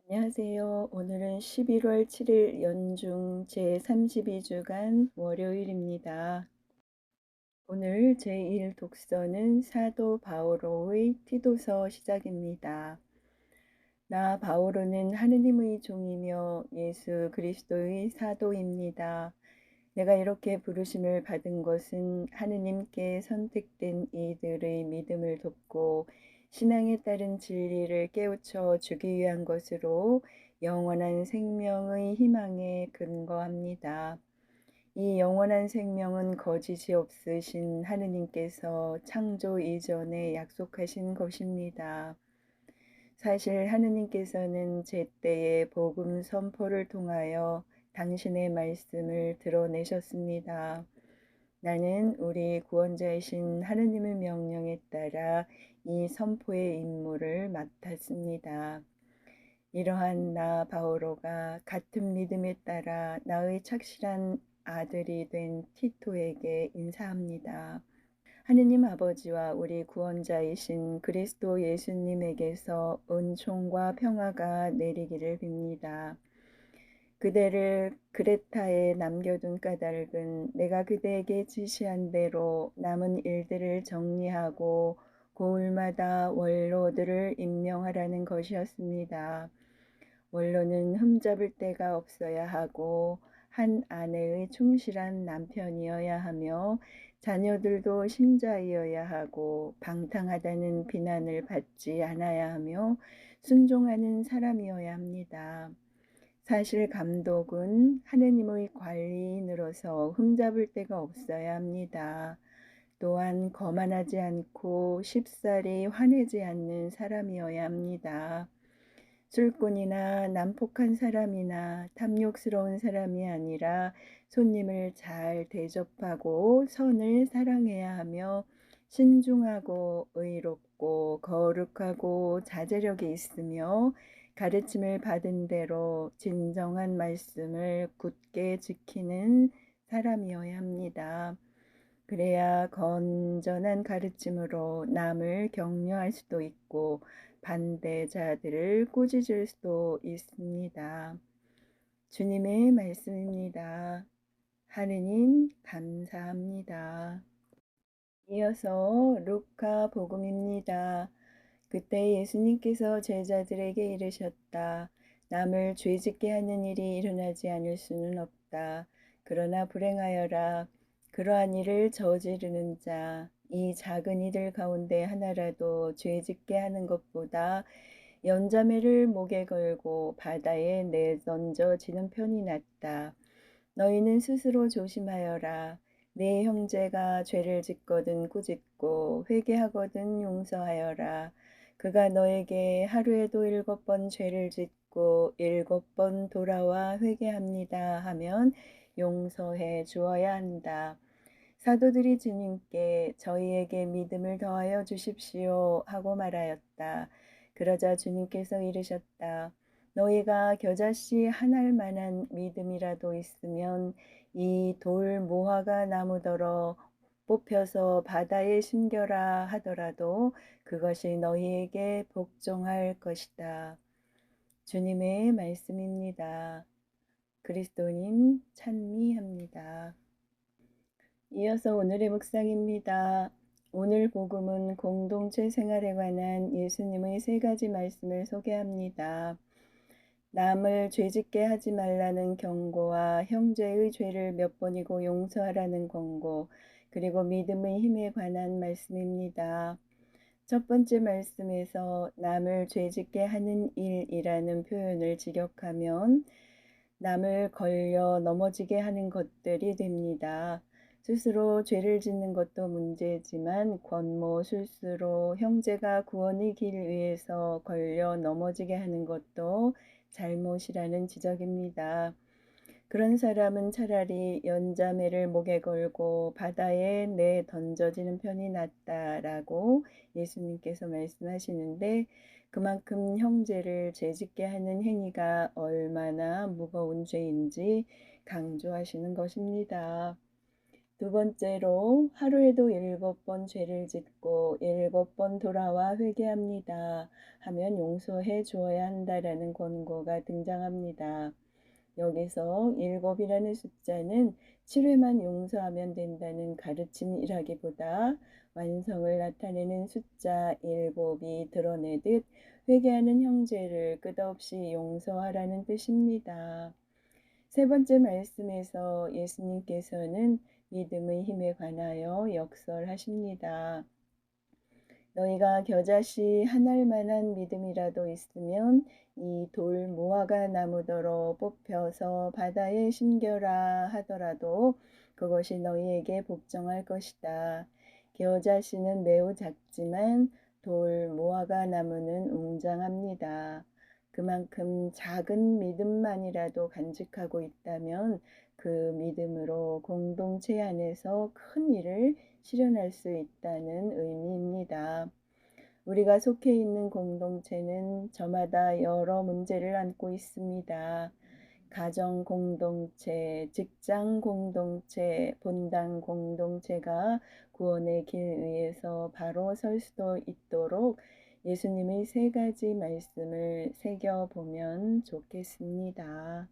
안녕하세요. 오늘은 11월 7일 연중 제32주간 월요일입니다. 오늘 제1 독서는 사도 바오로의 티도서 시작입니다. 나 바오로는 하느님의 종이며 예수 그리스도의 사도입니다. 내가 이렇게 부르심을 받은 것은 하느님께 선택된 이들의 믿음을 돕고 신앙에 따른 진리를 깨우쳐 주기 위한 것으로 영원한 생명의 희망에 근거합니다. 이 영원한 생명은 거짓이 없으신 하느님께서 창조 이전에 약속하신 것입니다. 사실 하느님께서는 제때에 복음 선포를 통하여 당신의 말씀을 드러내셨습니다. 나는 우리 구원자이신 하느님의 명령에 따라 이 선포의 임무를 맡았습니다. 이러한 나 바오로가 같은 믿음에 따라 나의 착실한 아들이 된 티토에게 인사합니다. 하느님 아버지와 우리 구원자이신 그리스도 예수님에게서 은총과 평화가 내리기를 빕니다. 그대를 그레타에 남겨둔 까닭은 내가 그대에게 지시한 대로 남은 일들을 정리하고 고을마다 원로들을 임명하라는 것이었습니다. 원로는 흠잡을 데가 없어야 하고 한 아내의 충실한 남편이어야 하며 자녀들도 신자이어야 하고 방탕하다는 비난을 받지 않아야 하며 순종하는 사람이어야 합니다. 사실 감독은 하느님의 관리인으로서 흠잡을 데가 없어야 합니다. 또한 거만하지 않고 쉽사리 화내지 않는 사람이어야 합니다. 술꾼이나 난폭한 사람이나 탐욕스러운 사람이 아니라 손님을 잘 대접하고 선을 사랑해야 하며 신중하고 의롭고 거룩하고 자제력이 있으며 가르침을 받은 대로 진정한 말씀을 굳게 지키는 사람이어야 합니다. 그래야 건전한 가르침으로 남을 격려할 수도 있고 반대자들을 꾸짖을 수도 있습니다. 주님의 말씀입니다. 하느님 감사합니다. 이어서 루카 복음입니다. 그때 예수님께서 제자들에게 이르셨다. 남을 죄짓게 하는 일이 일어나지 않을 수는 없다. 그러나 불행하여라. 그러한 일을 저지르는 자, 이 작은 이들 가운데 하나라도 죄짓게 하는 것보다 연자매를 목에 걸고 바다에 내던져지는 편이 낫다. 너희는 스스로 조심하여라. 네 형제가 죄를 짓거든 꾸짖고 회개하거든 용서하여라. 그가 너에게 하루에도 7번 죄를 짓고 7번 돌아와 회개합니다 하면 용서해 주어야 한다. 사도들이 주님께 저희에게 믿음을 더하여 주십시오 하고 말하였다. 그러자 주님께서 이르셨다. 너희가 겨자씨 한 알만한 믿음이라도 있으면 이 돌 무화과 나무더러 뽑혀서 바다에 심겨라 하더라도 그것이 너희에게 복종할 것이다. 주님의 말씀입니다. 그리스도님 찬미합니다. 이어서 오늘의 묵상입니다. 오늘 복음은 공동체 생활에 관한 예수님의 3가지 말씀을 소개합니다. 남을 죄짓게 하지 말라는 경고와 형제의 죄를 몇 번이고 용서하라는 권고, 그리고 믿음의 힘에 관한 말씀입니다. 첫 번째 말씀에서 남을 죄짓게 하는 일이라는 표현을 직역하면 남을 걸려 넘어지게 하는 것들이 됩니다. 스스로 죄를 짓는 것도 문제지만 권모 실수로 형제가 구원의 길 위에서 걸려 넘어지게 하는 것도 잘못이라는 지적입니다. 그런 사람은 차라리 연자매를 목에 걸고 바다에 내 던져지는 편이 낫다라고 예수님께서 말씀하시는데, 그만큼 형제를 죄짓게 하는 행위가 얼마나 무거운 죄인지 강조하시는 것입니다. 두 번째로 하루에도 7번 죄를 짓고 7번 돌아와 회개합니다 하면 용서해 주어야 한다라는 권고가 등장합니다. 여기서 일곱이라는 숫자는 7회만 용서하면 된다는 가르침이라기보다 완성을 나타내는 숫자 일곱이 드러내듯 회개하는 형제를 끝없이 용서하라는 뜻입니다. 세 번째 말씀에서 예수님께서는 믿음의 힘에 관하여 역설하십니다. 너희가 겨자씨 한 알만한 믿음이라도 있으면 이 돌 무화과 나무더러 뽑혀서 바다에 심겨라 하더라도 그것이 너희에게 복종할 것이다. 겨자씨는 매우 작지만 돌 무화과 나무는 웅장합니다. 그만큼 작은 믿음만이라도 간직하고 있다면 그 믿음으로 공동체 안에서 큰 일을 실현할 수 있다는 의미입니다. 우리가 속해 있는 공동체는 저마다 여러 문제를 안고 있습니다. 가정 공동체, 직장 공동체, 본당 공동체가 구원의 길 위에서 바로 설 수도 있도록 예수님의 세 가지 말씀을 새겨보면 좋겠습니다.